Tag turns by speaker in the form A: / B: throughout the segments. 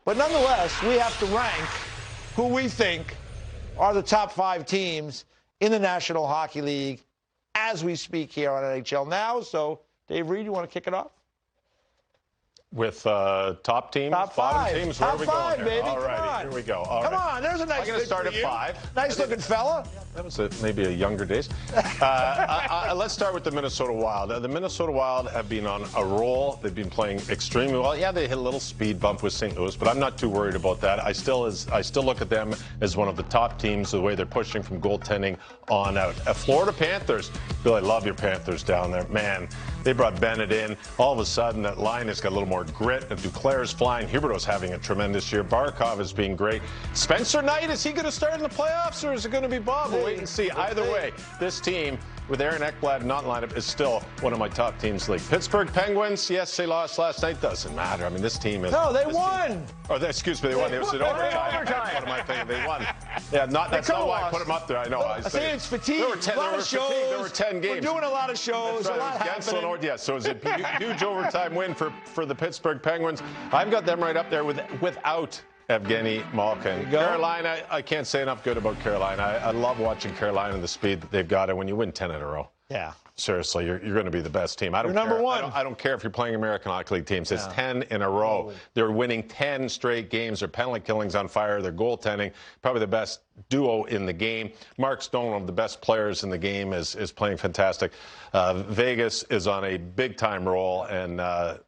A: But nonetheless, we have to rank who we think are the top 5 teams in the National Hockey League as we speak here on NHL Now. So, Dave Reid, you want to kick it off?
B: With top teams,
A: top
B: bottom
A: 5.
B: teams,
A: top
B: where are we
A: 5,
B: going here?
A: baby.
B: All righty, here we go. All
A: Come
B: right.
A: on, there's a nice.
B: I'm going to start at 5.
A: Nice-looking fella.
B: That was maybe a younger days. Let's start with the Minnesota Wild. The Minnesota Wild have been on a roll. They've been playing extremely well. Yeah, they hit a little speed bump with St. Louis, but I'm not too worried about that. I still look at them as one of the top teams, the way they're pushing from goaltending on out. Florida Panthers. Bill, I love your Panthers down there. Man, they brought Bennett in. All of a sudden, that line has got a little more grit. And Duclair's flying. Huberdeau's having a tremendous year. Barkov is being great. Spencer Knight, is he going to start in the playoffs, or is it going to be Bob? We'll wait and see. Either way, this team, with Aaron Ekblad not in lineup, is still one of my top teams in the league. Pittsburgh Penguins, yes, they lost last night. Doesn't matter. I mean, this team is...
A: No, they won.
B: Excuse me, they won. It was an overtime. What am I thinking? They won. Yeah, that's not why I put them up there. I know.
A: I say it's fatigue. There
B: were 10 games.
A: We're doing a lot of shows.
B: Right.
A: A lot happening.
B: Yeah, so it was a huge overtime win for the Pittsburgh Penguins. I've got them right up there without Evgeny Malkin. Carolina, I can't say enough good about Carolina. I love watching Carolina and the speed that they've got. And when you win 10 in a row,
A: yeah,
B: seriously, you're going to be the best team.
A: You're number one.
B: I don't care if you're playing American Hockey League teams. It's 10 in a row. They're winning 10 straight games. Their penalty killing's on fire. Their goaltending, probably the best duo in the game. Mark Stone, one of the best players in the game, is playing fantastic. Vegas is on a big-time roll. And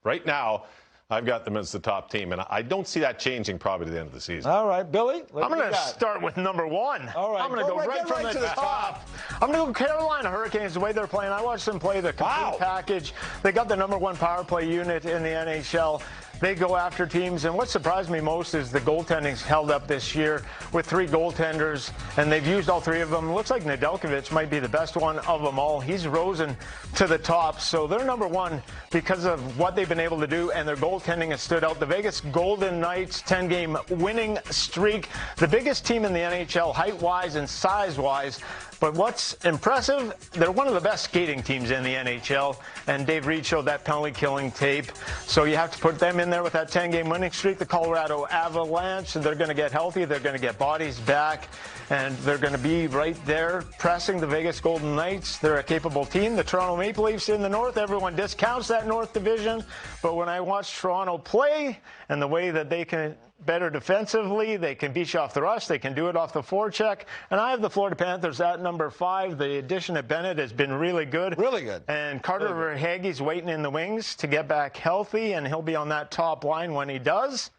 B: right now, I've got them as the top team, and I don't see that changing probably to the end of the season.
A: All right, Billy.
C: I'm going to start with number 1.
A: All right,
C: I'm going to go right from the top. I'm going to go Carolina Hurricanes, the way they're playing. I watched them play the complete package. They got the number 1 power play unit in the NHL. They go after teams, and what surprised me most is the goaltending's held up this year with 3 goaltenders, and they've used all 3 of them. Looks like Nedeljkovic might be the best one of them all. He's risen to the top, so they're number 1 because of what they've been able to do, and their goaltending has stood out. The Vegas Golden Knights 10-game winning streak, the biggest team in the NHL height-wise and size-wise. But what's impressive, they're one of the best skating teams in the NHL, and Dave Reid showed that penalty-killing tape. So you have to put them in there with that 10-game winning streak. The Colorado Avalanche, they're going to get healthy, they're going to get bodies back, and they're going to be right there pressing the Vegas Golden Knights. They're a capable team. The Toronto Maple Leafs in the North, everyone discounts that North Division. But when I watch Toronto play and the way that they can better defensively, they can beat you off the rush, they can do it off the forecheck, and I have the Florida Panthers at number 5. The addition of Bennett has been really good.
A: Really good.
C: And Carter Verhaeghe's waiting in the wings to get back healthy, and he'll be on that top line when he does,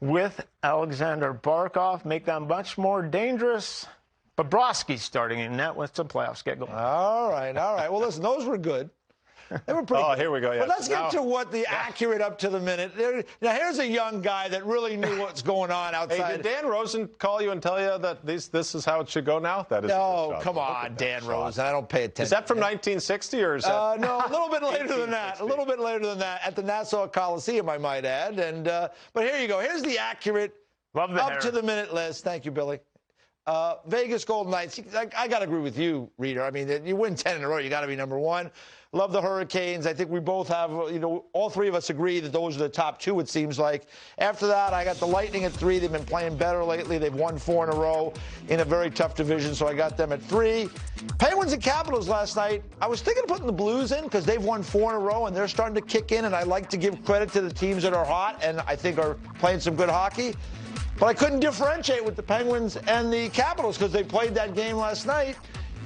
C: with Alexander Barkov, make them much more dangerous. Bobrovsky's starting in net once the playoffs get going.
A: All right. Well, listen, those were good. They were pretty good.
B: Here we go. Yes.
A: But let's get to what the accurate up to the minute. Now, here's a young guy that really knew what's going on outside.
B: Hey, did Dan Rosen call you and tell you that this is how it should go now? That is
A: no, come on, Dan Rosen. I don't pay attention.
B: Is that from 1960 or is that?
A: No, a little bit later than that. A little bit later than that at the Nassau Coliseum, I might add. And but here you go. Here's the accurate up to the minute list. Thank you, Billy. Vegas Golden Knights. I got to agree with you, Reader. I mean, you win 10 in a row, you got to be number 1. Love the Hurricanes. I think we both have, all 3 of us agree that those are the top 2, it seems like. After that, I got the Lightning at 3. They've been playing better lately. They've won 4 in a row in a very tough division, so I got them at 3. Penguins and Capitals last night. I was thinking of putting the Blues in because they've won 4 in a row, and they're starting to kick in, and I like to give credit to the teams that are hot and I think are playing some good hockey. But I couldn't differentiate with the Penguins and the Capitals because they played that game last night.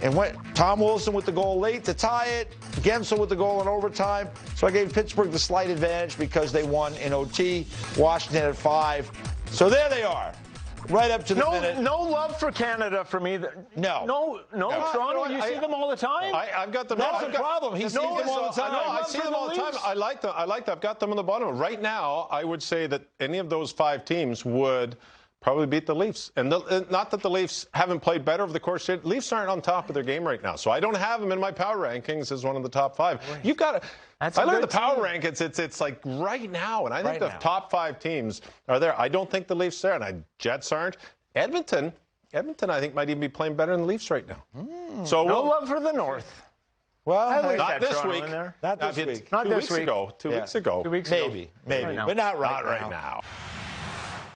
A: And went Tom Wilson with the goal late to tie it, Gensel with the goal in overtime. So I gave Pittsburgh the slight advantage because they won in OT, Washington at 5. So there they are, right up to the minute.
C: No love for Canada from either. No, Toronto, you see them all the time?
B: I've got them.
A: That's the problem. He sees them all the time.
B: I see them all the time. I like them. I've got them on the bottom. Right now, I would say that any of those 5 teams would probably beat the Leafs. And not that the Leafs haven't played better over the course of the Leafs aren't on top of their game right now. So I don't have them in my power rankings as one of the top 5. Right. You've got to. I look at the power rankings. It's like right now, and I think the top 5 teams are there. I don't think the Leafs are there, and Jets aren't. Edmonton, I think might even be playing better than the Leafs right now.
C: So no love for the North.
A: Well,
B: not this week.
A: Not this week.
C: Not this week.
B: 2 weeks ago. 2 weeks ago.
C: 2 weeks ago.
A: Maybe, but not right
B: now.